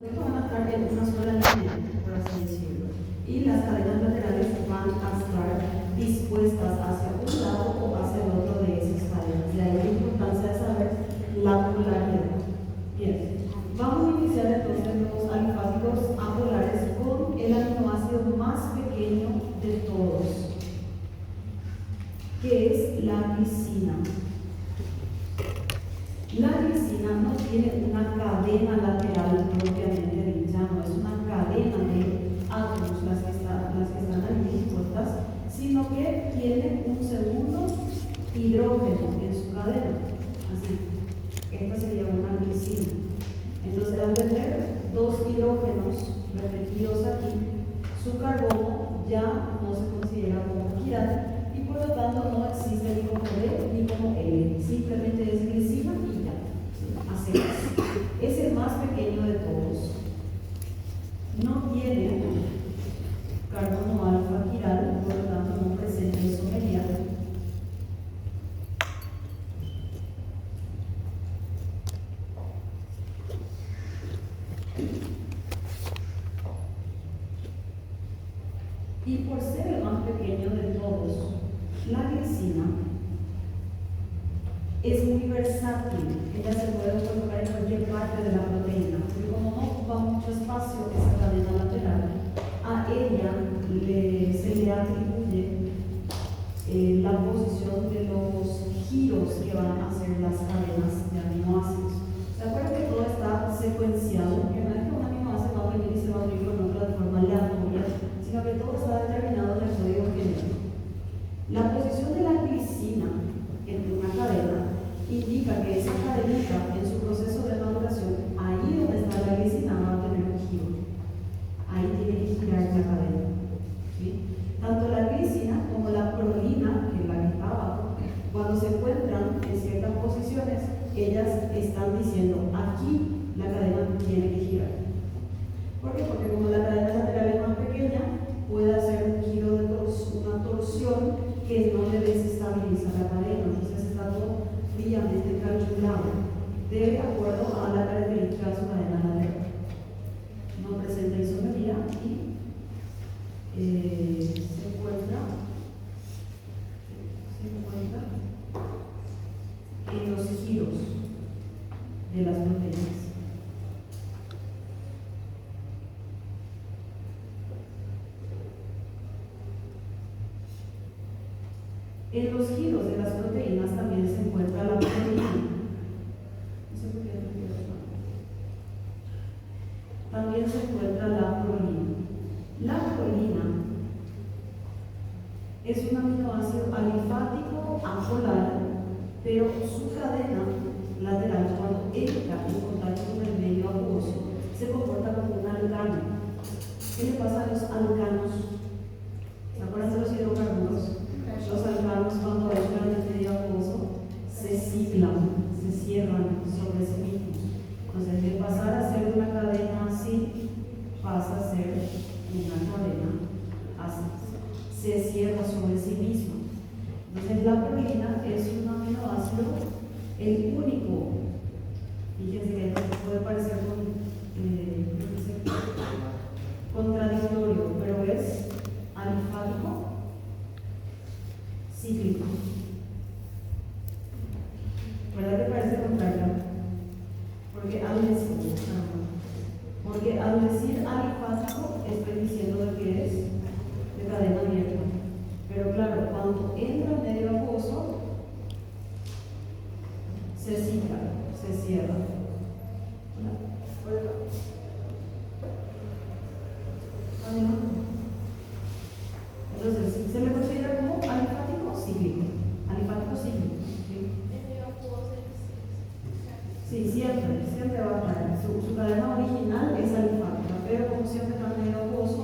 Estos van a estar en una sola línea, por así decirlo, y las cadenas laterales van a estar dispuestas hacia un lado o hacia el otro de esas cadenas. De ahí la importancia de saber la polaridad. Bien, vamos a iniciar entonces los alifáticos apolares con el aminoácido más pequeño de todos, que es la glicina. La glicina no tiene una cadena lateral propiamente dicha, no es una cadena de átomos las que están ahí dispuestas, sino que tiene un segundo hidrógeno en su cadena. Así, esta sería una glicina. Entonces, al tener dos hidrógenos repetidos aquí, su carbono ya no se considera como quiral y por lo tanto no existe ni como D ni como L, simplemente es glicina y ya. Así es el más pequeño de todos. No tiene carbono alfa quiral, por lo tanto no presenta isomería. Y por ser el más pequeño de todos, la glicina es muy versátil. Ella se puede colocar en cualquier parte de la proteína, porque como no ocupa mucho espacio esa cadena lateral, a ella se le atribuye la posición de los giros que van a hacer las cadenas de aminoácidos. ¿Se acuerdan que todo está secuenciado? Que no es que un aminoácido va a venir y se va a unir con otro de forma aleatoria, sino que todo está determinado en el código genético. La posición de la glicina entre una cadena indica que esa cadenita en su proceso de maduración, ahí donde está la glicina va a tener un giro. Ahí tiene que girar la cadena. ¿Sí? Tanto la glicina como la prolina, que es la que está abajo, cuando se encuentran en ciertas posiciones, ellas están diciendo aquí la cadena tiene que girar. ¿Por qué? Porque como la cadena lateral es más pequeña, puede hacer un giro de una torsión que no le desestabiliza la cadena. Entonces está todo fríamente calculado de acuerdo a la característica de su cadena lateral. No presenta isomería y se encuentra en los giros de las proteínas. En los giros de las proteínas también se encuentra la prolina. También se encuentra la prolina. La prolina es un aminoácido alifático apolar, pero su cadena lateral, cuando entra en contacto con el medio acuoso, se comporta como un alcano. ¿Qué le pasa a los alcanos? ¿Se acuerdan de los hidrocarburos? Los alcanos, cuando entran en el medio acuoso, se ciclan, se cierran sobre sí mismos. Entonces, de pasar a ser una cadena así, pasa a ser una cadena así. Se cierra sobre sí misma. Entonces, la prolina es un aminoácido, el único. Fíjense que puede parecer contradictorio, pero es alifático cíclico. ¿Verdad que parece contrario? Porque al decir alifático estoy diciendo de que es de cadena abierta. Pero claro, cuando entra en medio acuoso, se cicla, se cierra. Entonces, se le considera como alifático cíclico. Alifático cíclico. Sí, siempre va a estar. Su cadena original es alifática, pero como siempre está en medio acuoso,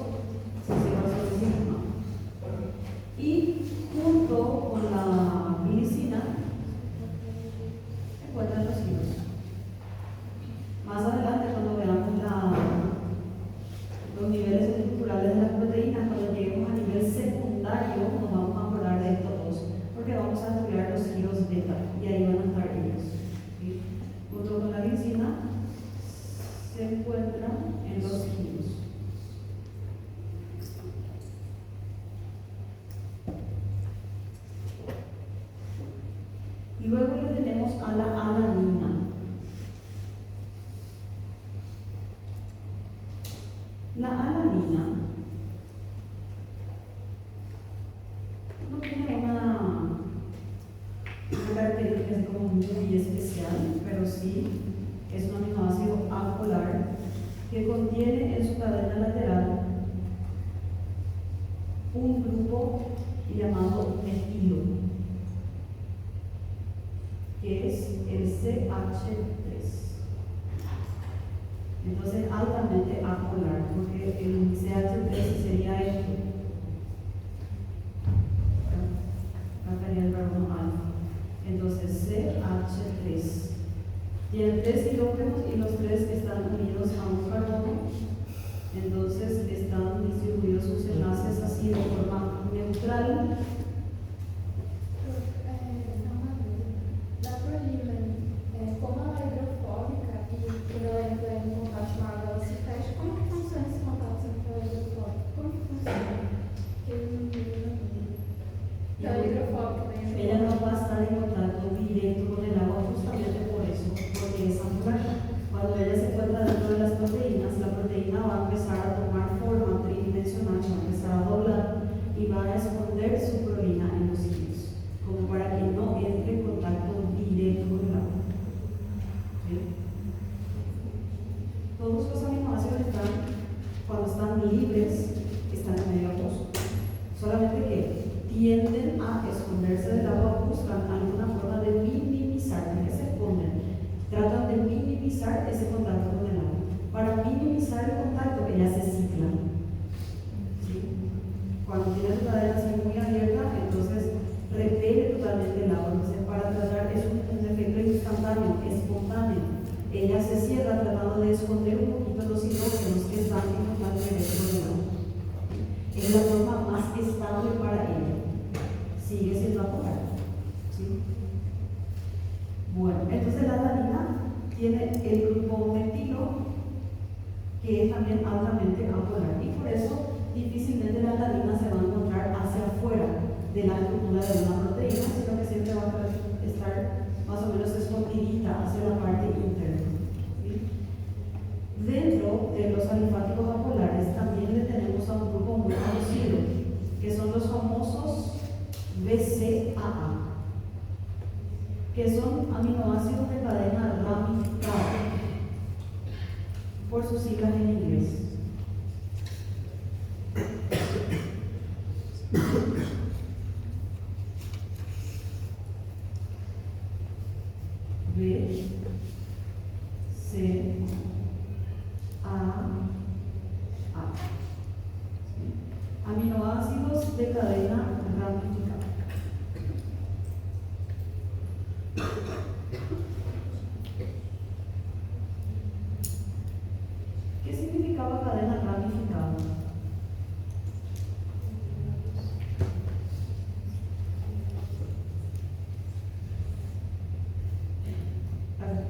se cierra sobre sí misma. Y junto con la glicina se encuentran los giros. en los giros. Y luego le tenemos a la alanina. La alanina no tiene una característica así como muy especial, pero sí es un aminoácido apolar que contiene en su cadena lateral un grupo llamado metilo, que es el CH3. Entonces, altamente apolar, porque el CH3 sería esto. Acá estaría el carbono alfa. Entonces, CH3. Tiene 3 hidrógenos y los 3 están unidos a un carbono. Entonces, están distribuidos sus enlaces así de forma neutral. Como ela é hidrofóbica e não entra em contato com a água, ela se fecha. Como que funciona esse contato se ela é hidrofóbica? Como que funciona? Porque eu não entendo. Então, ela é hidrofóbica, né? Ella no va a estar en contacto directo con el agua justamente por eso, porque es apolar. Cuando ella se encuentra dentro de las proteínas, la proteína va a empezar a tomar forma tridimensional, va a empezar a doblar y va a esconder su proteína en los sitios, como para que no entre en contacto directo con el agua. ¿Sí? Todos los aminoácidos están, cuando están libres, están en medio acuoso. Solamente que tienden a esconderse del agua, buscan alguna forma de minimizar, que se esconden, tratan de minimizar ese contacto con el agua. Para minimizar el contacto, ellas se ciclan. ¿Sí? Cuando tiene su cadena así muy abierta, entonces repele totalmente el agua. Entonces, para tratar, es un efecto instantáneo, espontáneo. Ella se cierra tratando de esconder un poquito los hidrógenos que están en contacto directo con el agua. Es la forma más estable para ella. Sigue siendo apolar. ¿Sí? Bueno, entonces la alanina tiene el grupo metilo, que es también altamente apolar, y por eso difícilmente la alanina se va a encontrar hacia afuera de la estructura de una proteína, sino que siempre va a estar más o menos escondidita hacia la parte interna. ¿Sí? Dentro de los alifáticos apolares también le tenemos a un grupo muy conocido, que son los famosos BCAA, que son aminoácidos de cadena ramificada, por sus siglas en inglés. B, C, A. Aminoácidos de cadena ramificada. ¿Qué significaba cadena ramificada?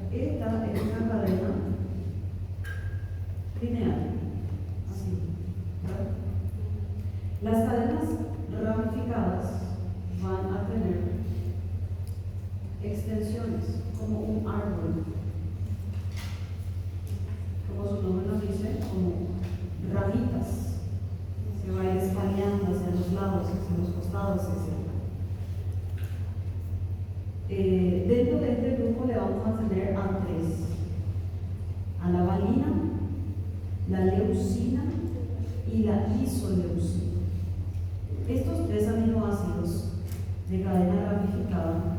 Esta es una cadena lineal, así, ¿verdad? Las cadenas ramificadas van a tener extensiones como un árbol, como su nombre nos dice, como ramitas, se va a ir espalhando hacia los lados, hacia los costados, etc. Dentro de este grupo le vamos a tener a 3: a la valina, la leucina y la isoleucina. Estos 3 aminoácidos de cadena ramificada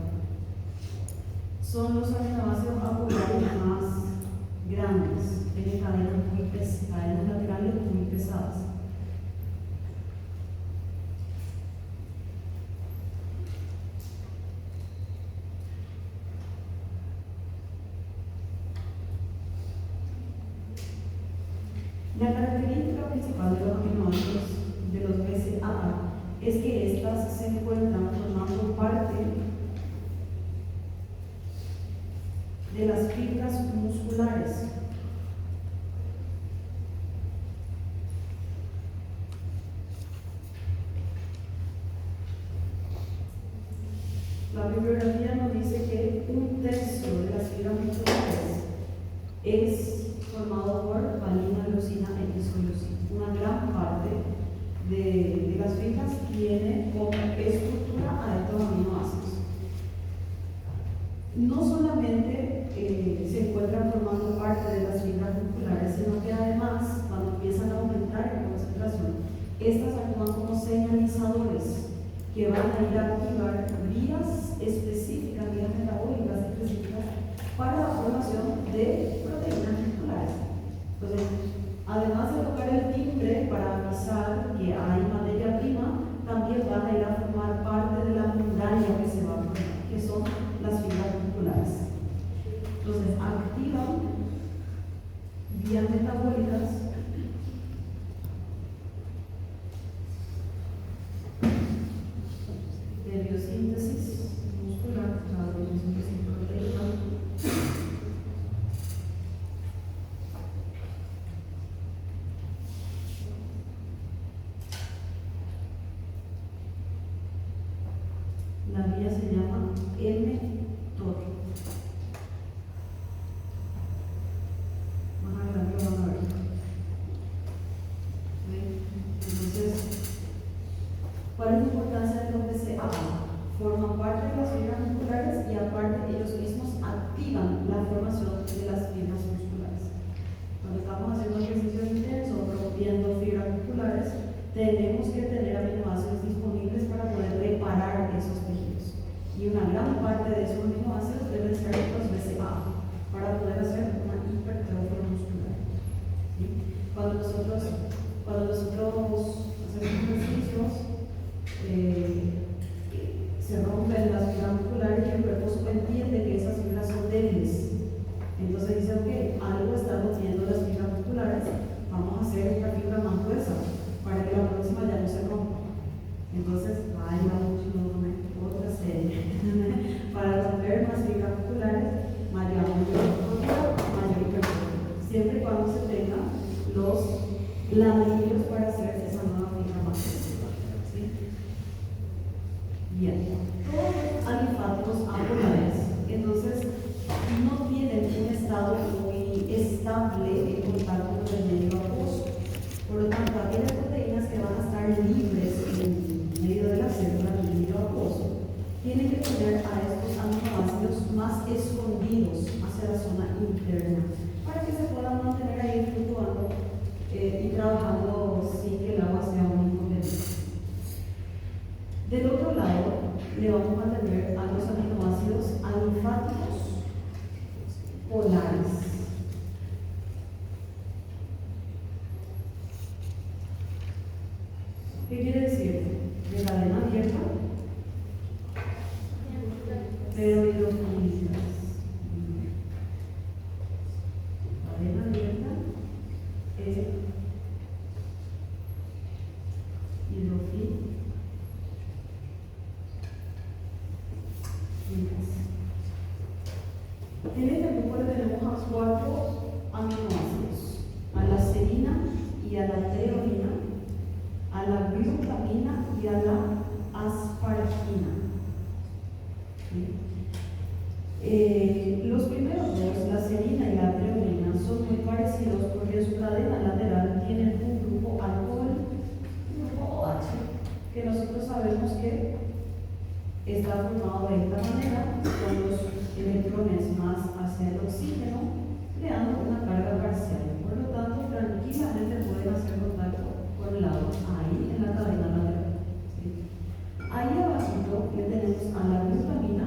son los aminoácidos apolares más grandes, tienen cadenas laterales muy pesadas. La característica principal de los aminoácidos de los BCAA es que estas se encuentran formando parte de las fibras musculares. bibliografía nos dice que 1/3 de las fibras musculares es formado por valina, leucina e isoleucina. Una gran parte de las fibras tiene como estructura a estos aminoácidos. No solamente se encuentran formando parte de las fibras musculares, sino que además, cuando empiezan a aumentar en concentración, estas actúan como señalizadores que van a ir a activar vías específicas, vías metabólicas específicas para la formación de proteínas musculares. Entonces, además de tocar el timbre para avisar que hay materia prima, también van a ir a formar parte de la muralla que se va a formar, que son las fibras musculares. Entonces, activan vías metabólicas de biosíntesis muscular, o sea, de biosíntesis proteica. La vía se llama mTOR. Más adelante lo van a ver. Entonces, ¿cuál es la importancia de los BCAA? Forman parte de las fibras musculares y aparte ellos mismos activan la formación de las fibras musculares. Cuando estamos haciendo ejercicio intenso o rompiendo fibras musculares, tenemos que tener aminoácidos disponibles para poder reparar esos tejidos. Y una gran parte de esos aminoácidos deben ser los BCAA para poder hacer una hipertrofia muscular. ¿Sí? Cuando nosotros hacemos ejercicios, se rompen las fibras musculares y el cuerpo entiende que esas fibras son débiles. Entonces dice, ok, algo está rompiendo las fibras musculares, vamos a hacer esta fibra más gruesa para que la próxima ya no se rompa. Entonces, ahí vamos otra serie. Para romper más fibras musculares, mayor hipertrofia. Siempre y cuando se tengan los ladrillos para hacer esa nueva fibra más gruesa. ¿Sí? Bien. Todos los alifáticos apolares, entonces, no tienen un estado muy estable en contacto con el medio acuoso. Por lo tanto, aquellas proteínas que van a estar libres en medio de la célula, en el medio acuoso, tienen que tener a estos aminoácidos más escondidos hacia la zona interna para que se puedan mantener ahí fluctuando y trabajando sin que el agua sea un inconveniente. Del otro lado, le vamos a tener a los aminoácidos alifáticos polares. ¿Qué quiere decir? De cadena abierta, pero hidrofílicas. Cadena abierta, hidrofílicas. En este grupo le tenemos a 4 aminoácidos, a la serina y a la treonina, a la glutamina y a la asparagina. ¿Sí? Los primeros dos, la serina y la treonina, son muy parecidos porque en su cadena lateral tienen un grupo alcohol, un grupo OH, que nosotros sabemos que está formado de esta manera, con los electrones más hacia el oxígeno, creando una carga parcial. Por lo tanto, tranquilamente pueden hacer contacto con el agua, ahí en la cadena lateral. ¿Sí? Ahí abajo le tenemos a la glutamina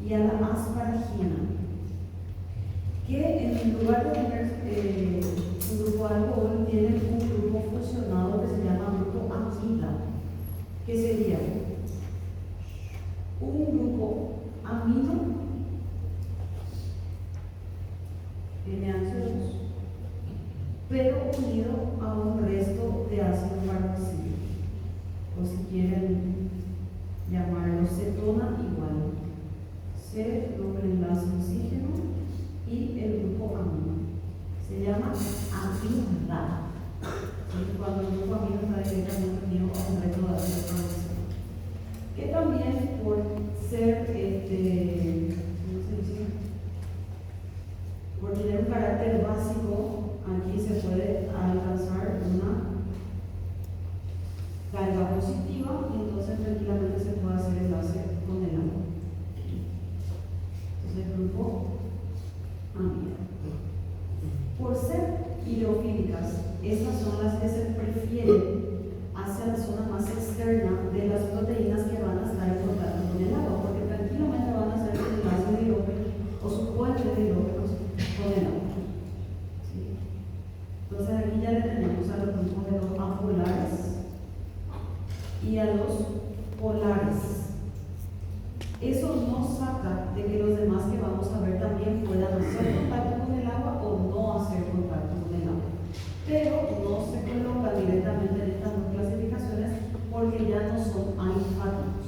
y a la asparagina, que en lugar de tener un grupo alcohol, tienen un grupo fusionado que se llama grupo amida, que sería un grupo amino NH2, pero unido a un resto de ácido carboxílico, o si quieren llamarlo cetona igual. C, doble enlace oxígeno y el grupo amino. Se llama amida. Cuando el grupo amino está directamente unido a un resto de ácido carboxílico, que también por ser hidrofílicas, estas son las que se prefieren hacia la zona más externa de las proteínas que van a estar en contacto con el agua, porque tranquilamente van a hacer su enlace de hidrógeno o su puente de hidrógenos con el agua. ¿Sí? Entonces aquí ya le tenemos a los grupos de los apolares y a los polares. Eso no saca de que los demás que vamos a ver también puedan hacer contacto con el agua o no hacer contacto con el agua. Pero no se colocan directamente en estas dos clasificaciones porque ya no son alifáticos,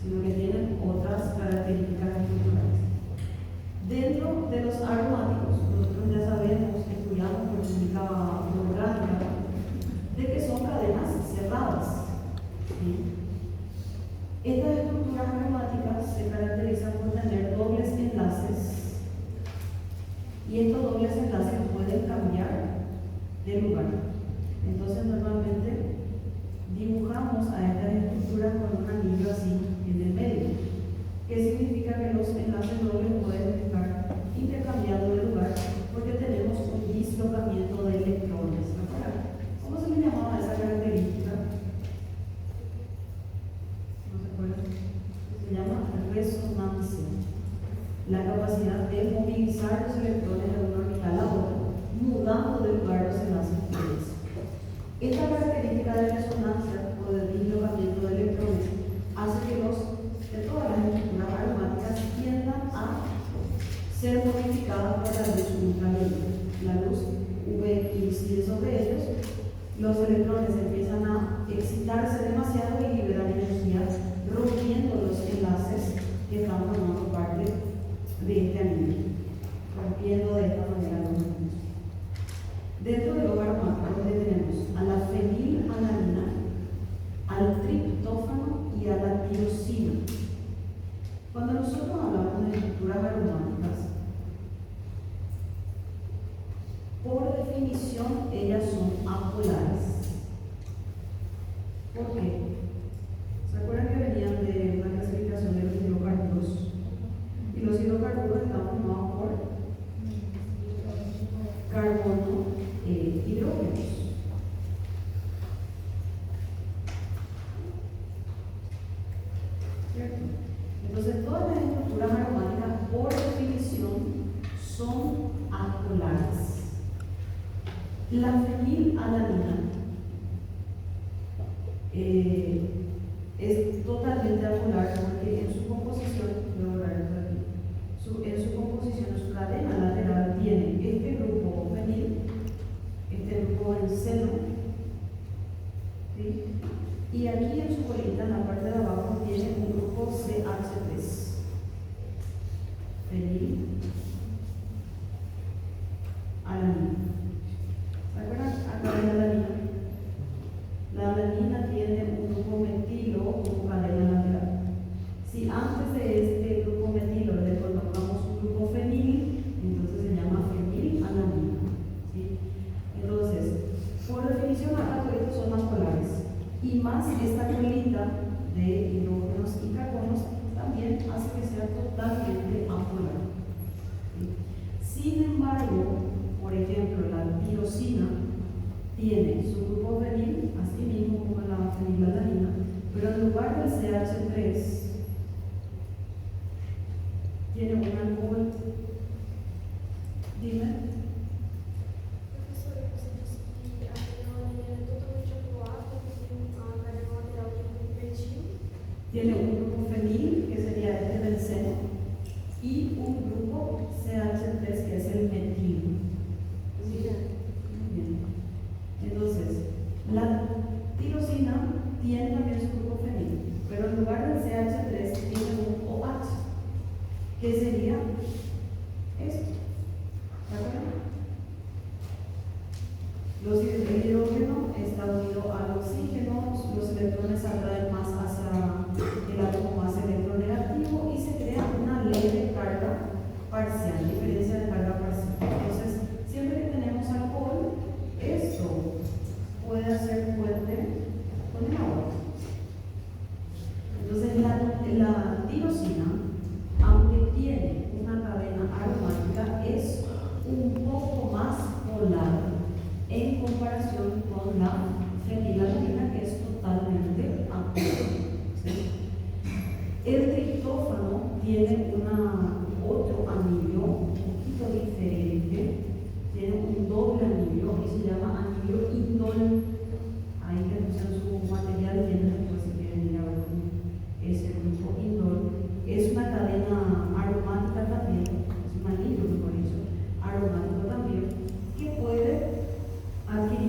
sino que tienen otras características estructurales. Dentro de los aromáticos, nosotros ya sabemos, estudiamos por química orgánica, de que son cadenas cerradas. ¿Sí? Estas estructuras aromáticas se caracterizan por tener dobles enlaces y estos dobles enlaces pueden cambiar de lugar. Entonces normalmente dibujamos a estas estructuras con un anillo así en el medio, que significa que los enlaces dobles pueden estar intercambiando de lugar porque tenemos un dislocamiento de electrones. ¿Cómo se le llamaba esa característica? Se llama resonancia, la capacidad de movilizar los electrones de una orbital a otra, mudando de lugar los enlaces libres. Esta característica de resonancia o de dislocamiento de electrones hace que de todas las estructuras aromáticas tiendan a ser modificadas por la luz ultravioleta. La luz UV incide sobre ellos, los electrones empiezan a excitarse demasiado y liberan energía, rompiendo los enlaces que están formando parte de este anillo, rompiendo de esta manera los anillos. Dentro de los aromáticos tenemos a la fenilalanina, al triptófano y a la tirosina. Cuando nosotros hablamos de estructuras aromáticas, por definición ellas son apolares. ¿Por qué? ¿Se acuerdan que venían de una clasificación de los hidrocarburos? Y los hidrocarburos están formados por carbono e hidrógenos. ¿Cierto? Entonces, todas las estructuras aromáticas, por definición, son apolares. La fenilalanina es totalmente apolar porque en su composición, en su composición, en su cadena lateral, tiene este grupo fenil, este grupo benceno, ¿sí? Y aquí en su bolita, en la parte de abajo, tiene un grupo CH3, fenilalanina. ¿Se acuerdan? Acá hay la alanina. La alanina tiene un grupo metilo como cadena lateral. Si antes de este grupo metilo le colocamos un grupo fenil, entonces se llama fenilalanina. ¿Sí? Entonces, por definición, acá todos estos son apolares. Y más esta colita de hidrógenos y carbonos también hace que sea totalmente apolar. ¿Sí? Sin embargo, por ejemplo, la tirosina tiene su grupo fenil, así mismo como la fenilalanina, pero en lugar del CH3 tiene un alcohol. Dime. Tiene un grupo fenil, que sería este benceno, y un grupo CH3, que es el metilo. ¿Sí? Bien. Entonces, la tirosina tiene también su grupo fenil, pero en lugar del CH3 tiene un OH, que sería esto. ¿De acuerdo? El hidrógeno está unido al oxígeno, los electrones atraen más hacia el átomo más electronegativo y se crea una leve carga parcial, diferencia de carga parcial. Entonces, siempre que tenemos alcohol, esto puede hacer puente con el agua. Entonces, la tirosina, aunque tiene una cadena aromática, es un poco más polar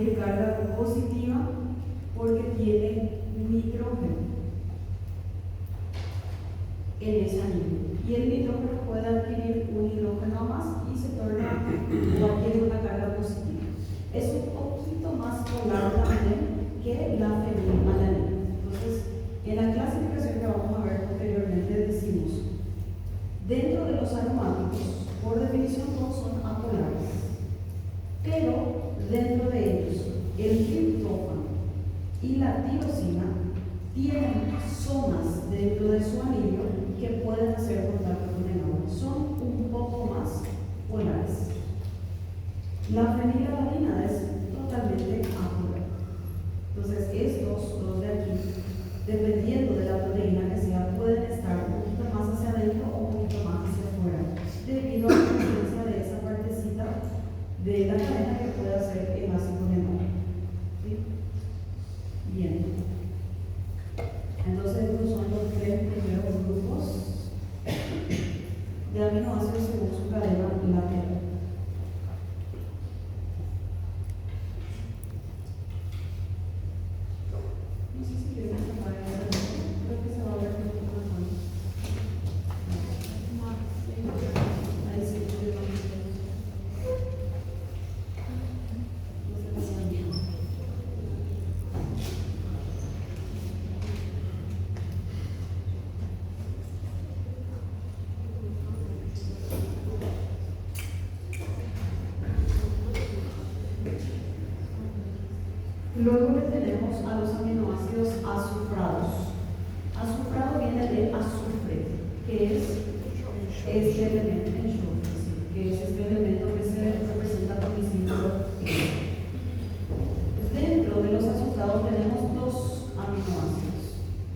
adquirir carga positiva porque tiene nitrógeno en ese anillo. Y el nitrógeno puede adquirir un hidrógeno más y se torna o adquiere una carga positiva. Es un poquito más polar también que la fenilalanina. Entonces, en la clasificación que vamos a ver posteriormente decimos, dentro de los aromáticos, por definición todos son apolares, pero dentro de ellos, el triptófano y la tirosina tienen zonas dentro de su anillo que pueden hacer contacto con el agua. Son un poco más polares. La fenilalanina es totalmente apolar. Entonces, estos dos de aquí, dependiendo de la proteína que sea, pueden estar un poquito más hacia adentro o un poquito más hacia afuera, debido a la presencia de esa partecita de la cadena que puede hacer el ácido menor. ¿Sí? Bien. Entonces, estos son los tres primeros grupos de aminoácidos según su cadena lateral. No sé si queremos apagar esa luz. Creo que se va a ver un poco más. Ahí sí, yo no sé. Luego le tenemos a los aminoácidos azufrados. Azufrado viene de azufre, que es este elemento, que es este elemento que se representa por el símbolo E. Dentro de los azufrados tenemos dos aminoácidos,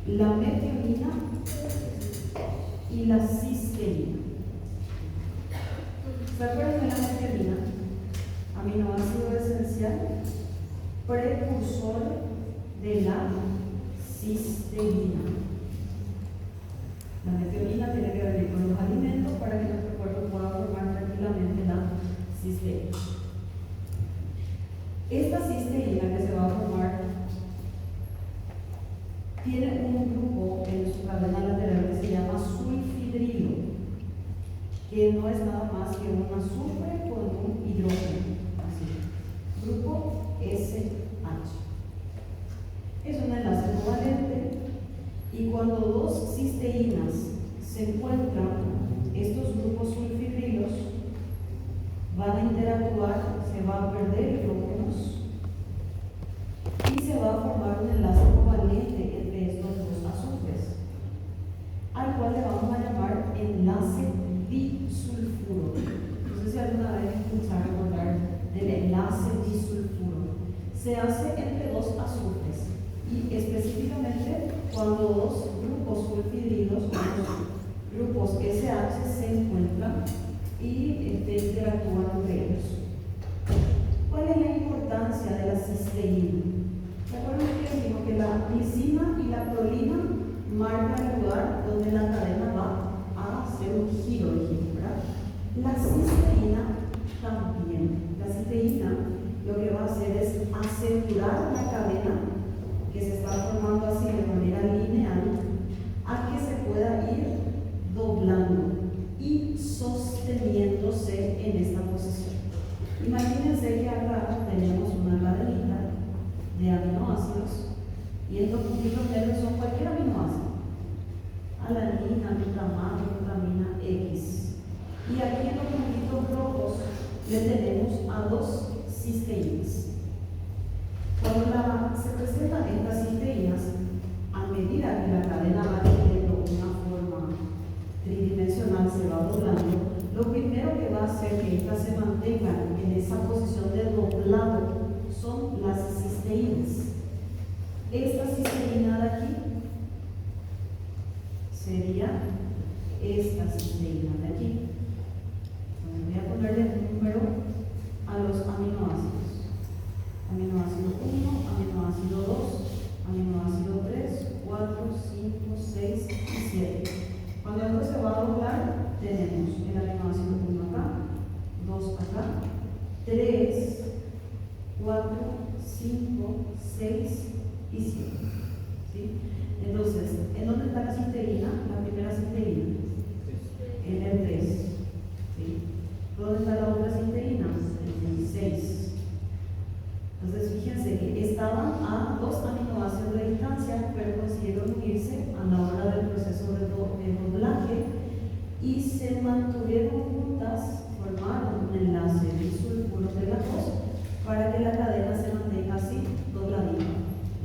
la metionina y la cisteína. ¿Se acuerdan de la metionina? Aminoácido esencial, precursor de la cisteína. La metionina tiene que venir con los alimentos para que nuestro cuerpo pueda formar tranquilamente la cisteína. Esta cisteína que se va a formar tiene un grupo en su cadena lateral que se llama sulfidrilo, que no es nada más que un azufre con un hidrógeno. Así. Grupo SH. Es un enlace covalente y cuando dos cisteínas se encuentran, estos grupos sulfidrilos van a interactuar, se va a perder hidrógenos y se va a formar un enlace covalente entre estos dos azufres, al cual le vamos a llamar enlace disulfuro. No sé si alguna vez escucharon hablar del enlace disulfuro. Se hace entre dos azufres y específicamente cuando dos grupos sulfidrilos o dos grupos SH se encuentran y interactúan entre ellos. ¿Cuál es la importancia de la cisteína? ¿Recuerdan que dijimos que la glicina y la prolina marcan el lugar donde la cadena va a hacer un giro, ¿verdad? La cisteína también. La cisteína lo que va a hacer es asegurar la cadena que se está formando así de manera lineal a que se pueda ir doblando y sosteniéndose en esta posición. Imagínense que acá tenemos una cadenita de aminoácidos y estos puntitos negros son cualquier aminoácido, alanina, glutamato, glutamina X, y aquí en los puntitos rojos le tenemos a dos cisteínas. Cuando se presentan estas cisteínas, a medida que la cadena va teniendo una forma tridimensional, se va doblando, lo primero que va a hacer que estas se mantengan en esa posición de doblado son las cisteínas. Esta cisteína de aquí sería esta cisteína de aquí. Voy a ponerle un número a los aminoácidos. Aminoácido 1, aminoácido 2, aminoácido 3, 4, 5, 6 y 7. Cuando esto se va a doblar, tenemos el aminoácido 1 acá, 2 acá, 3, 4 5, 6 y 7. ¿Sí? Entonces, ¿en dónde está la cisteína? La primera cisteína. En el 3. ¿Sí? ¿Dónde está la otra cisteína? En el 6. Entonces, fíjense que estaban a 2 aminoácidos de distancia, pero consiguieron unirse a la hora del proceso de doblaje y se mantuvieron juntas, formaron un enlace disulfuro pegajoso para que la cadena se mantenga así, dobladita.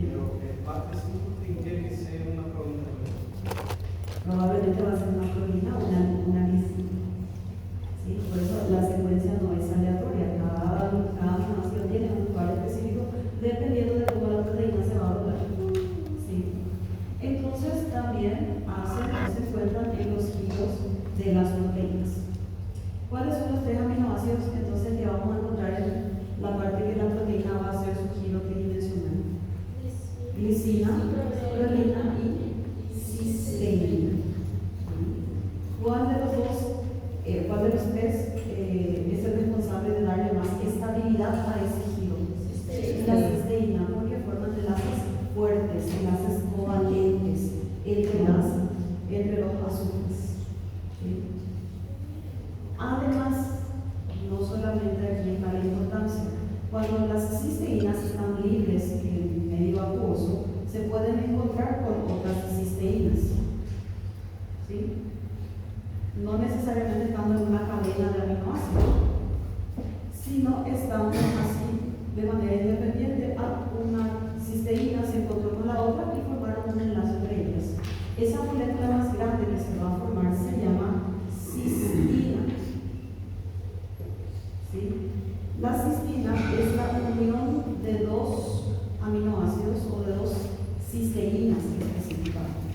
Pero parte 5 tiene que ser una proteína. Probablemente va a ser una proteína o una lisina. ¿Sí? Por eso la secuencia no es aleatoria. Cada aminoácido tiene un lugar específico dependiendo de cómo la proteína se va a doblar. ¿Sí? Entonces también se encuentran en los giros de las proteínas. ¿Cuáles son los 3 aminoácidos entonces que vamos a encontrar en la parte que la proteína va a hacer su giro tridimensional? Glicina, prolina y cisteína. ¿Cuál de los 3 es el responsable de darle más estabilidad a ese giro? La cisteína, porque forman enlaces fuertes, enlaces covalentes entre los azúcares. ¿Sí? Además, no solamente aquí está la importancia, cuando las cisteínas están libres en el medio acuoso, se pueden encontrar con otras cisteínas. ¿Sí? No necesariamente estando en una cadena de aminoácidos, sino estando así de manera independiente. Una cisteína se encontró con la otra y formaron un enlace entre ellas. Esa molécula más grande que se va a formar se llama cistina. ¿Sí? La cistina es la unión de 2 aminoácidos o de 2 cisteínas específicamente.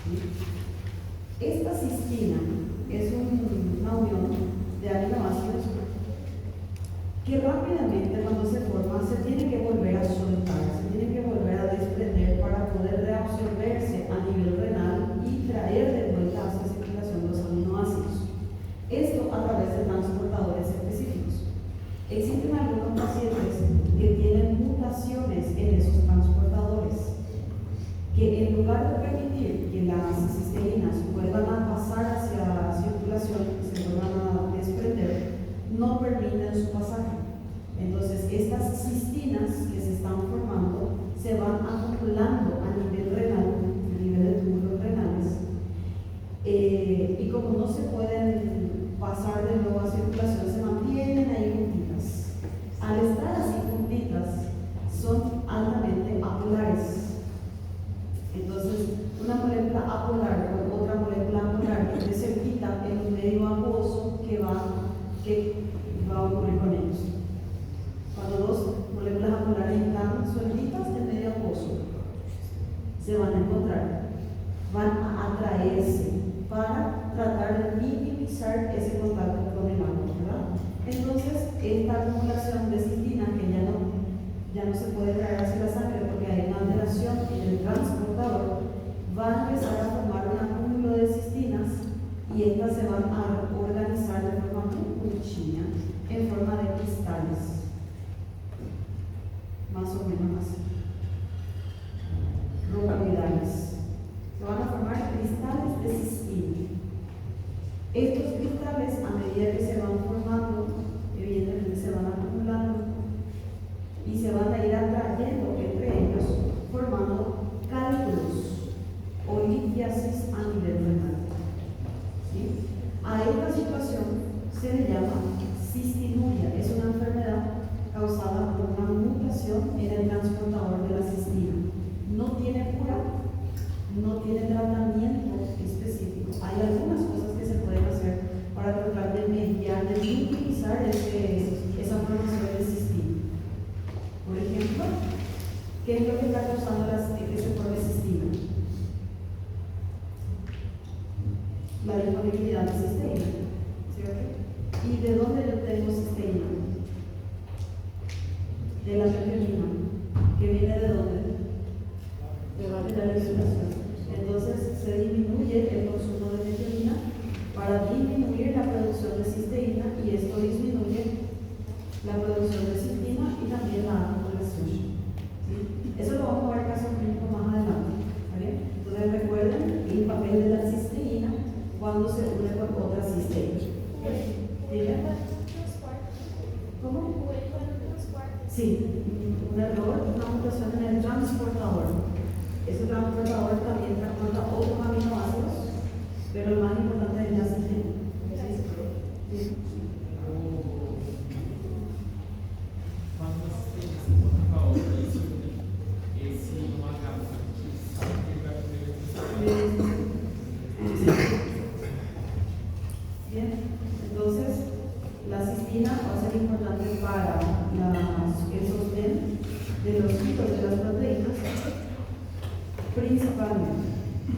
¿Sí? Esta cistina es una unión de aminoácidos que rápidamente cuando se forma se tiene que volver a soltar, se tiene que volver a desprender para poder reabsorberse a nivel renal y traer de vuelta hacia circulación los aminoácidos. Esto a través de transportadores específicos. Existen algunos pacientes que tienen mutaciones en esos transportadores que en lugar de permitir que las cisteínas vuelvan a pasar hacia la circulación, se vuelvan a desprender, no permiten su pasaje. Entonces, estas cistinas que se están formando se van acumulando a nivel renal, a nivel de túbulos renales, y como no se pueden pasar de nuevo a circulación, se mantienen ahí juntitas. Al estar así juntitas, son altamente apolares. Entonces, una molécula apolar con otra molécula apolar que esté cerquita en un medio acuoso, ¿qué va a ocurrir con ellos? Cuando 2 moléculas apolares están sueltitas en medio acuoso, se van a encontrar, van a atraerse para tratar de minimizar ese contacto con el agua, ¿verdad? Entonces, esta acumulación de cistina, que ya no se puede traer hacia la sangre porque hay una alteración en el transportador, va a empezar a formar un acúmulo de cistinas y estas se van a organizar de forma muy china, en forma de cristales, más o menos así, rhomboidales. Se van a formar cristales de cistina. Estos cristales, a medida que se van formando, evidentemente se van acumulando y se van a ir atrayendo entre ellos, formando cálculos o litiasis a nivel renal. ¿Sí? A esta situación se le llama cistinuria. Es una enfermedad causada por una mutación en el transportador de la cistina. No tiene cura, no tiene tratamiento específico. Hay algunas cosas que se pueden hacer para tratar de mediar, de minimizar esa formación de cistina. Por ejemplo, ¿qué es lo que está causando que se forme cistina? La disponibilidad de cisteína, ¿cierto? ¿Y de dónde yo tengo cisteína? De la metionina, que viene de dónde? De la alimentación. Entonces se disminuye el consumo de metionina para disminuir la producción de cisteína y esto disminuye la producción de cistina y también la acumulación organización. ¿Sí? Eso lo vamos a ver caso clínico más adelante. ¿Está bien? Entonces recuerden el papel de la cisteína cuando se une con otra cisteína. ¿Diga? ¿Cómo? Sí, un error, una mutación en el transportador. Ese transportador también transporta otros aminoácidos, pero el más importante es la cisteína. ¿Sí? Bien, entonces la cistina va a ser importante para el sostén de los hitos de las proteínas, principalmente,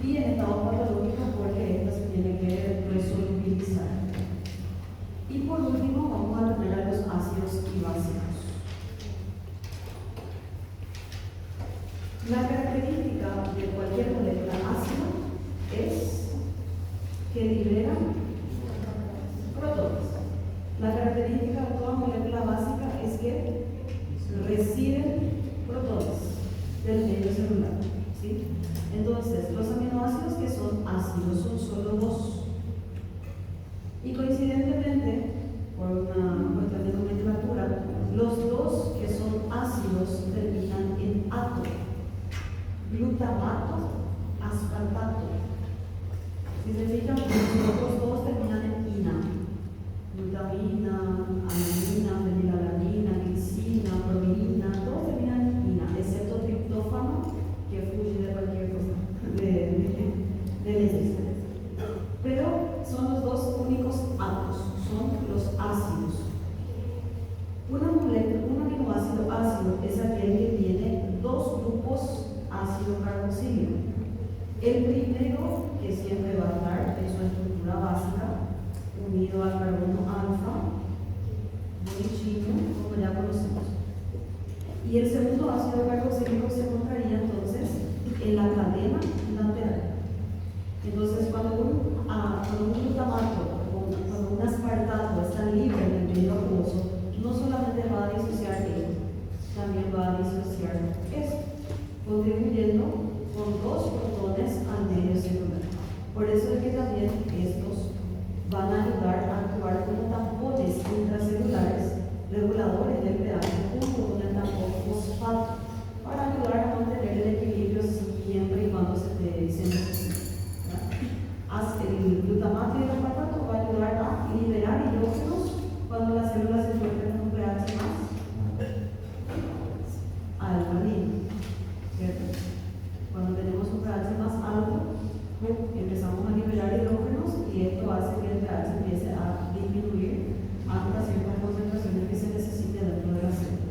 y en estado patológico porque esta se tiene que resolubilizar. Y por último vamos a tener a los ácidos y básicos. La característica de cualquier molécula ácida es que libera protones. La característica de toda molécula básica es que reciben protones del medio celular. ¿Sí? Entonces, los aminoácidos que son ácidos son solo dos. Y coincidentemente, por una cuestión de nomenclatura, los dos que son ácidos terminan en ato. Glutamato, aspartato. Si se fijan, los otros dos terminan en ina. Glutamina, alanina, fenilalanina, glicina, prolina, todos terminan en ina, excepto triptófano, que fluye de cualquier cosa, de leche. Pero son los dos únicos atos, son los ácidos. Un aminoácido ácido es aquel que tiene dos grupos ácido carboxílico. El primero, que siempre va a estar en su estructura básica, unido al carbono alfa, bonichino, como ya conocemos. Y el segundo ácido carboxílico se encontraría entonces en la cadena lateral. Entonces, cuando un glutamato o un aspartato están libres en el medio acuoso, no solamente va a disociar esto, también va a disociar esto, contribuyendo con dos protones al medio celular. Por eso es que también estos van a ayudar a actuar como tampones intracelulares reguladores del pH junto con el tampón fosfato para ayudar a mantener el equilibrio siempre y cuando se necesite. El glutamato y el aspartato va a ayudar a liberar hidrógenos cuando las células se encuentran en un pH más alcalino, ¿cierto? Cuando tenemos un pH más alto, empezamos a liberar hidrógenos y esto hace que el pH empiece a disminuir hasta ciertas concentraciones que se necesiten dentro de la célula.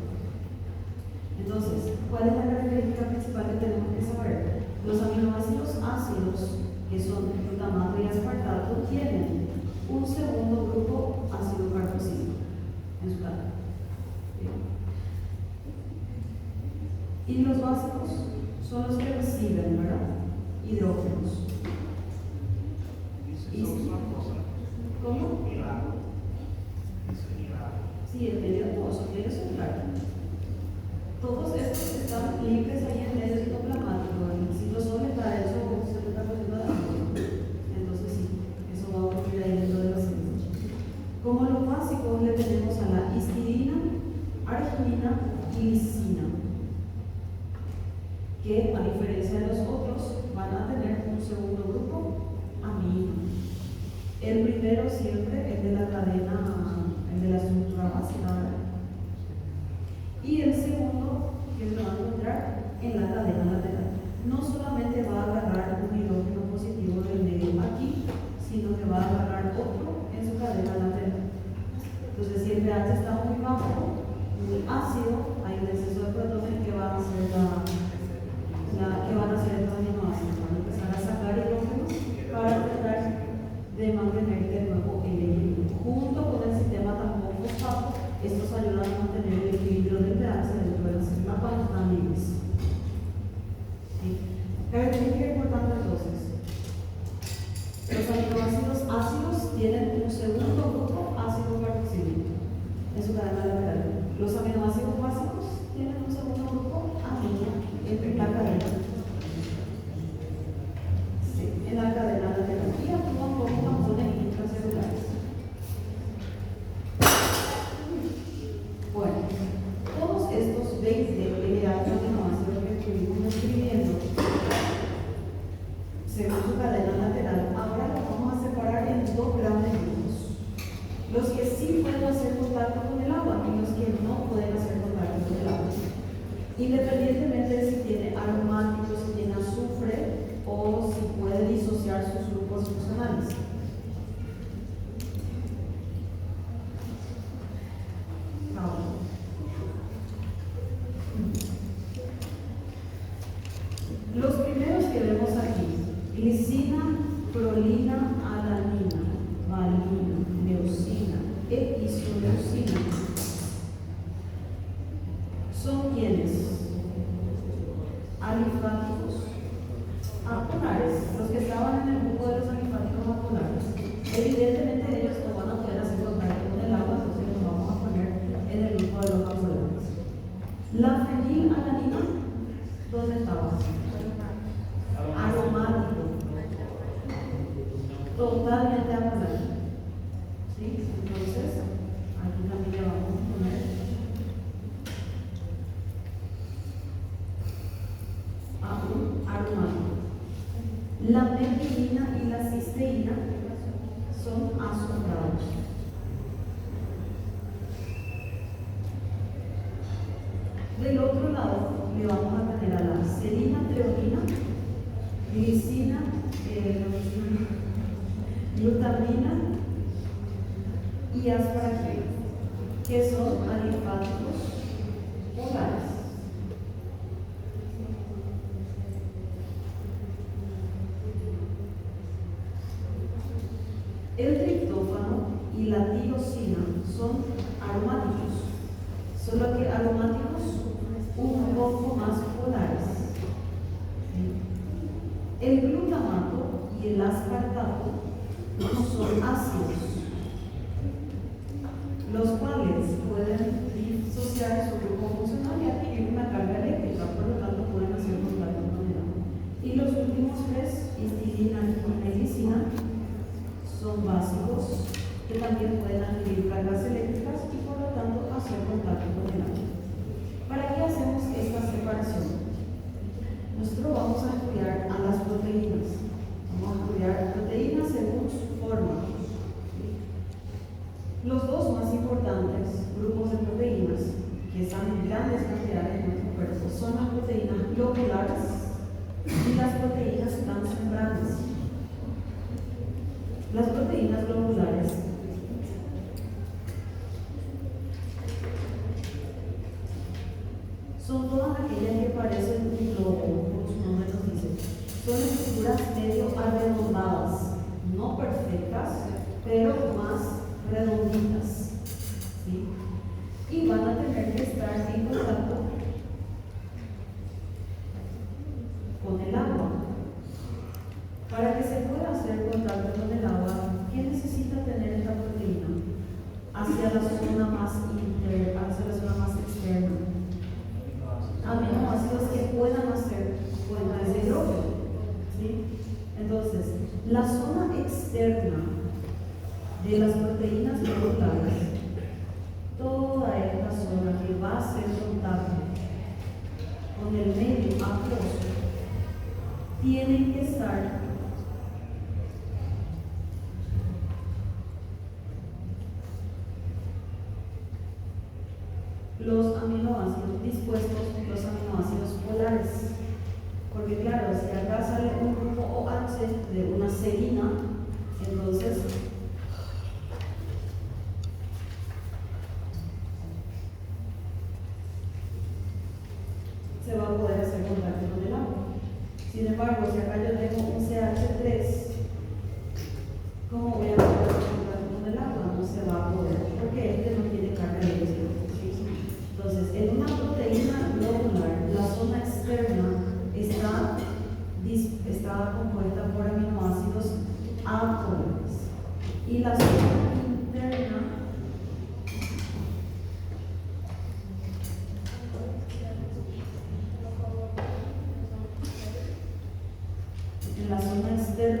Entonces, ¿cuál es la característica principal que tenemos que saber? Los aminoácidos ácidos, que son glutamato y aspartato, tienen un segundo grupo ácido carboxílico en su cadena. Y los básicos son los que reciben, ¿verdad? Hidrógenos. ¿Cómo? Sí, el medio acuoso, el medio celular. Todos estos están libres ahí en medio citoplasmático. El citosol está hecho con 70% de agua. Entonces sí, eso va a ocurrir ahí dentro de la célula. Como los básicos le tenemos a la histidina, arginina y lisina, que a diferencia de los otros van a tener un segundo grupo amino. El primero siempre es de la cadena, el de la estructura básica, ¿verdad? Y el segundo que se va a encontrar en la cadena lateral. No solamente va a agarrar un hidrógeno positivo del medio aquí, sino que va a agarrar otro en su cadena lateral. Entonces, si el pH está muy bajo, muy ácido, hay un exceso de protones que van a hacer estos aminoácidos, van a empezar a sacar hidrógenos para tratar de mantener de nuevo el equilibrio. Junto con el sistema tampón fosfato, estos independientemente de si tiene aromáticos, si tiene azufre o si puede disociar sus grupos funcionales. Los primeros que vemos aquí: glicina, prolina, alanina, valina, leucina e isoleucina. ¿Son quiénes? Alifáticos apolares, los que estaban en el grupo de los alifáticos apolares. Evidentemente ellos no van a poder hacer contacto con el agua, entonces nos vamos a poner en el grupo de los apolares. La fenilalanina, ¿dónde estaba? Aromático, totalmente apolar. ¿Sí? Entonces, aquí también le vamos a poner aromático. La metilina y la cisteína son azufrados. Del otro lado le vamos a tener a la serina, treonina, glicina, glutamina y asparagina, que son alifáticos polares. El triptófano y la tirosina son aromáticos, solo que aromáticos un poco más polares. El glutamato y el aspartato son ácidos, los cuales pueden disociar su grupo funcional y adquirir una carga eléctrica, por lo tanto pueden hacer contacto con el agua. Y los últimos tres, histidina y glicina, son básicos que también pueden adquirir cargas eléctricas y por lo tanto hacer contacto con el agua. ¿Para qué hacemos esta separación? Nosotros vamos a estudiar a las proteínas. Vamos a estudiar proteínas según su forma. Los dos más importantes grupos de proteínas que están en grandes cantidades en nuestro cuerpo son las proteínas globulares y las proteínas transmembranas. Las proteínas globulares son todas aquellas que parecen un globo, como su nombre nos dice. Son estructuras medio arredondadas, no perfectas, pero más redonditas, ¿sí? Y van a tener que estar en contacto con el agua. Para que se pueda hacer contacto con el agua, ¿qué necesita tener esta proteína? Hacia la zona más interna, hacia la zona más externa. Aminoácidos que puedan hacer puentes de hidrógeno, ¿sí? Entonces, la zona externa de las proteínas globulares, toda esta zona que va a hacer contacto con el medio acuoso, tienen que estar los aminoácidos dispuestos, los aminoácidos polares. Porque claro, si acá sale un grupo OH de una serina, entonces se va a poder hacer contacto con el agua. Sin embargo, si acá yo tengo un CH3, ¿cómo voy a poder hacer contacto con el agua? No se va a poder, porque este no tiene carga eléctrica. Entonces, en una proteína globular, la zona externa está compuesta por aminoácidos apolares y la zona interna en la zona externa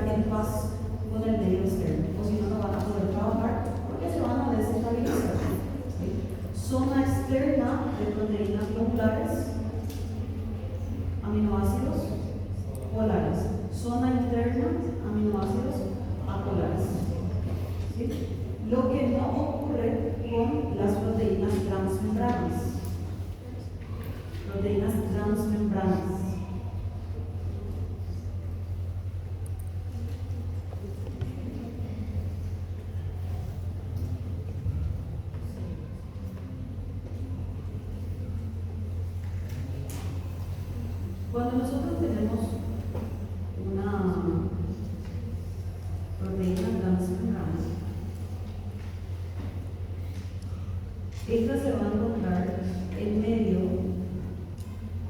estar en paz con el medio externo, o si no, no van a poder trabajar porque se van a desestabilizar. ¿Sí? Zona externa de proteínas globulares, aminoácidos polares. Zona interna, aminoácidos apolares. ¿Sí? Lo que no ocurre con las proteínas transmembranas. Proteínas transmembranas. Cuando nosotros tenemos una proteína transmembrana, esta se va a encontrar en medio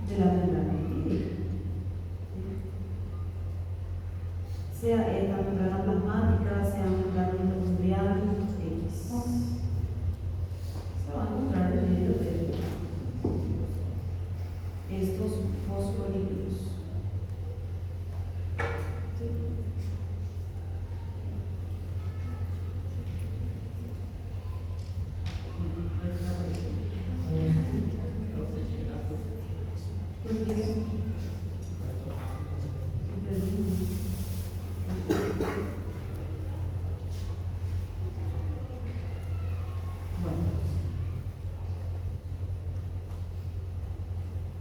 de la membrana lipídica, sea esta membrana plasmática, sea membrana mitocondrial, X. Se va a encontrar en medio de estos fosfolípidos. ¿Sí?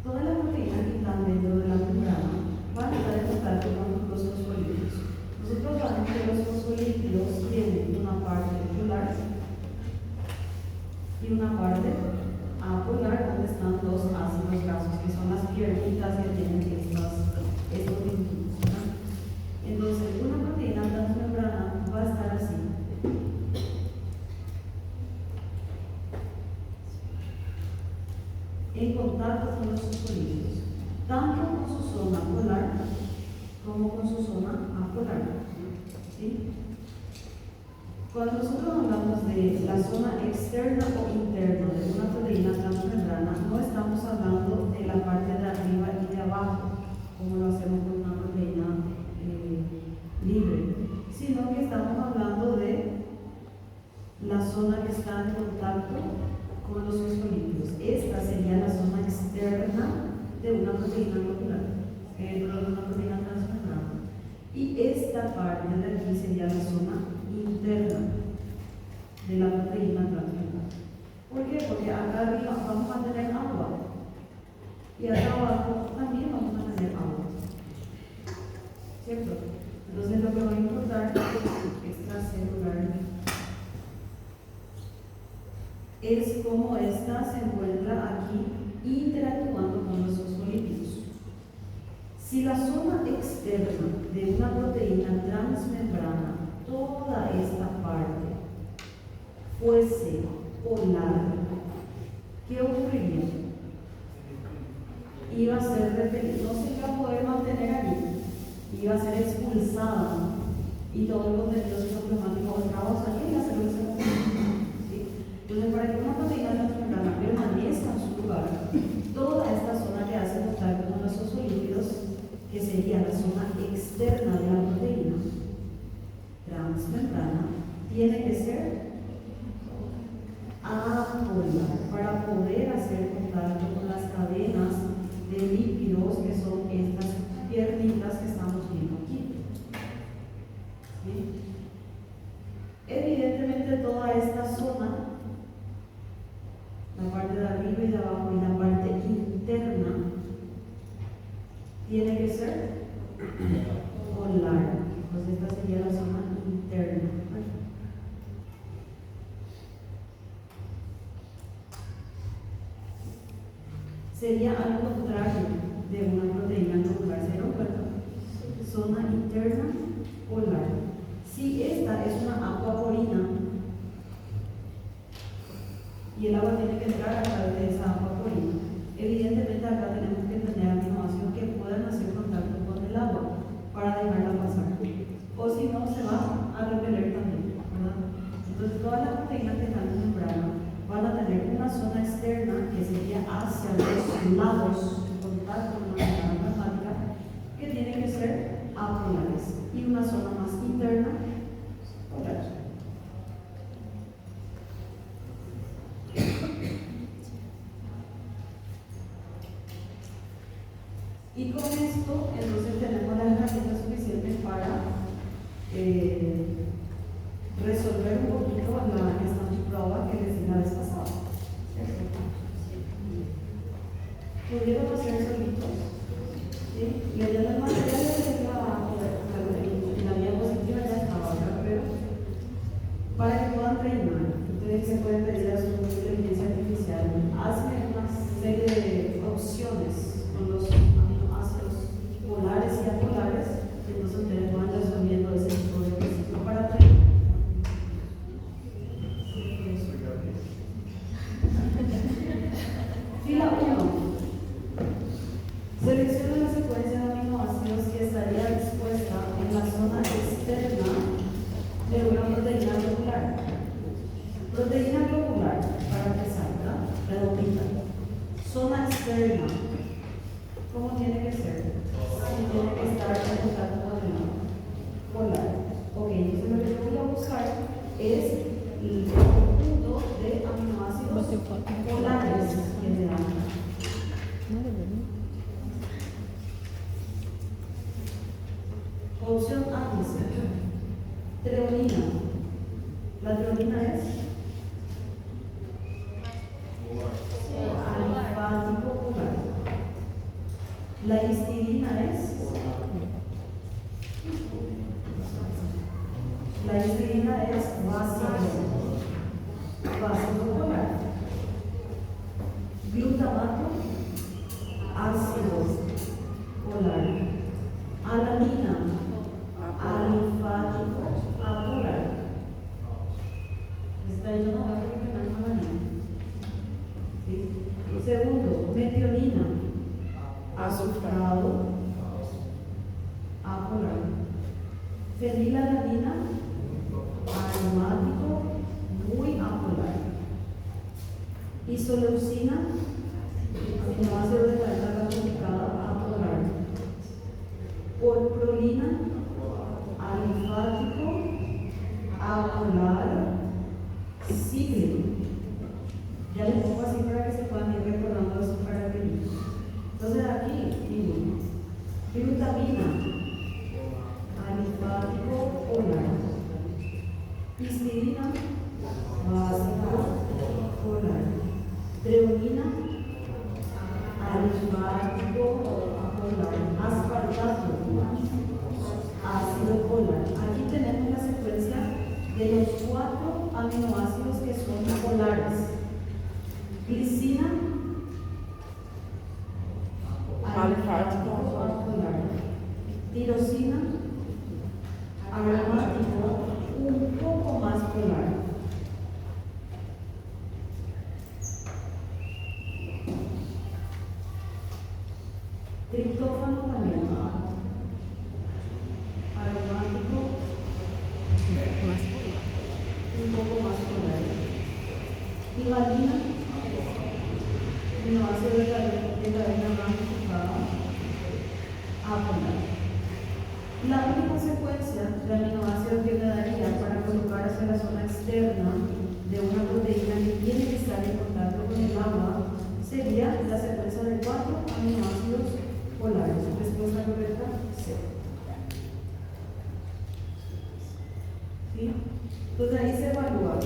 Todas las proteínas que están dentro de la membrana van a estar en contacto con los fosfolípidos. Nosotros sabemos que los fosfolípidos tienen una parte polar y una parte apolar, donde están los ácidos grasos, que son las piernitas que tienen estos vínculos, ¿verdad? Entonces, una proteína transmembrana va a estar así. En contacto con los fosfolípidos, tanto con su zona polar como con su zona apolar. ¿Sí? Cuando nosotros hablamos de la zona externa o interna de una proteína transmembrana, no estamos hablando de la parte de arriba y de abajo, como lo hacemos con una proteína libre, sino que estamos hablando de la zona que está en contacto con los fosfolípidos. Esta sería la zona externa de una proteína globular, de una proteína transmembrana. Y esta parte de aquí sería la zona interna de la proteína transmembrana. ¿Por qué? Porque acá arriba vamos a tener agua y acá abajo también vamos a tener agua. ¿Cierto? Entonces lo que va a importar extracelular es cómo esta se encuentra aquí interactuando con los fosfolípidos. Si la zona externa de una proteína transmembrana, toda esta parte, fuese polar, ¿qué ocurriría? Iba a ser repelida, no se iba a poder mantener allí, iba a ser expulsada y todo el contenido citoplasmático entraba a salir y la célula se movía. Entonces, para que una proteína transmembrana permanezca en su lugar, toda esta zona que hace contacto con los fosfolípidos, que sería la zona externa de la proteína transmembrana, tiene que ser apolar para poder hacer contacto con las cadenas de lípidos, que son estas piernitas que estamos viendo aquí. ¿Sí? Evidentemente, toda esta zona, la parte de arriba y de abajo y la parte interna, tiene que ser polar. Entonces esta sería la zona interna. Sería al contrario de una proteína globular, ¿se dieron cuenta? Zona interna polar. Si esta es una acuaporina, y el agua tiene que entrar a través de esa acuaporina, evidentemente acá tenemos que tener aminoácidos que puedan hacer contacto con el agua para dejarla pasar, o si no se va a repeler también, ¿verdad? Entonces todas las proteínas que están en membrana van a tener una zona externa que sería hacia los lados externa polar. Y con esto, entonces tenemos las herramientas suficientes para resolver un poquito esta prueba que les di la vez pasada. ¿Pudieron hacer solitos? ¿Sí? Leyendo el material de la diapositiva ya estaba, ¿verdad? Pero para que puedan treinar, ustedes se pueden pedir a su inteligencia artificial, hazme una serie de opciones con los aminoácidos polares y apolares, y entonces ustedes van resolviendo ese tipo de ejercicio para treinar. Fila 1. Selecciona la secuencia de aminoácidos que estaría dispuesta en la zona externa de una proteína globular. Proteína globular, para empezar, ¿verdad? Redondita. Zona externa. ¿Cómo tiene que ser? Sí, tiene que estar en contacto con el polar. Ok, entonces lo que yo voy a buscar es el conjunto de aminoácidos polares que me dan. Opción A dice treonina. La treonina es alifático polar. La histidina es básico polar. Glutamato, ácido polar. Alanina, alifático apolar. Está ahí, no va a terminar con alanina. ¿Sí? Segundo, metionina, azufrado apolar. Fenilalanina, aromático muy apolar. Isoleucina, aminoácido de cadena ramificada apolar. Porprolina, alifático apolar cíclico. Ya les pongo así para que se puedan ir recordando los características. Entonces aquí, miren, glutamina, alifático polar. Histidina, básico polar. Treonina, alifático polar. Aspartato, ácido polar. Aquí tenemos la secuencia de los 4 aminoácidos que son polares. Glicina, alifático polar. Tirosina, aromático un poco más polar. Triptófano también, aromático un poco más polar. Y valina, aminoácido de cadena ramificada apolar. La única secuencia de aminoácidos que me daría para colocar hacia la zona externa de una proteína que tiene que estar en contacto con el agua sería la secuencia de 4 aminoácidos polares. Respuesta correcta, C. ¿Sí? Entonces ahí se evalúa.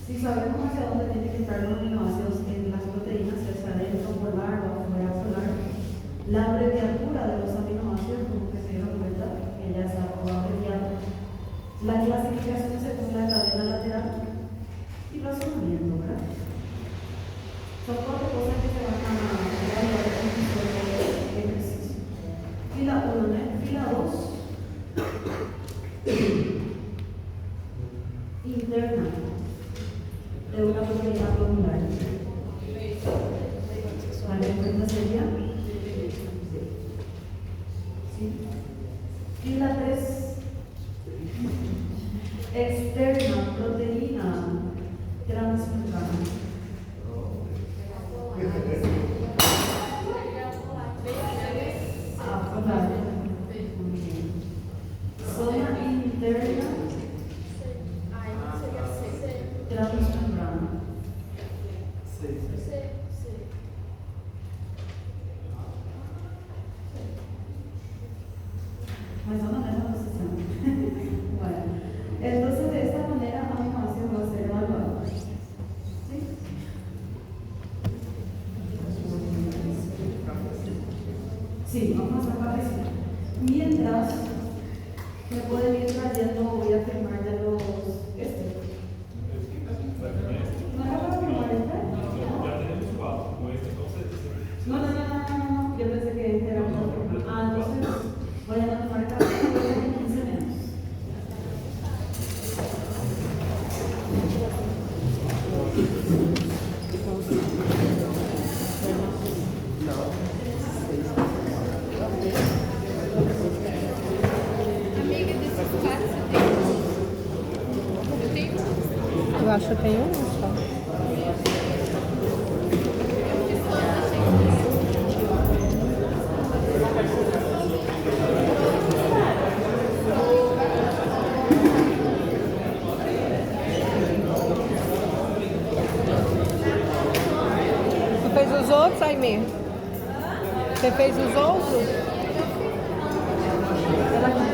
Si sabemos hacia dónde tienen que estar los aminoácidos en las proteínas, si hacia adentro polar o afuera polar, la abreviatura de los aminoácidos, como que se dieron cuenta, que ya está abreviada. La clasificación según la cadena lateral y razonamiento, ¿verdad? Son 4 cosas que se van a evaluar en el ejercicio. Fila 1, fila 2. Interna de una proteína globular. La respuesta sería sí. Fila 3. Externa, proteína transmembrana. Apolar. Zona interna me pueden ir trayendo, voy a firmar ya los. ¿No era para firmar este? No, yo pensé que este era otro. Entonces, voy a tomar el café y voy a ir en 15 menos. Amiga, desses quatro você tem? Eu tenho. Eu acho que tem um só. Você fez os outros, Aimee? Você fez os outros? Ela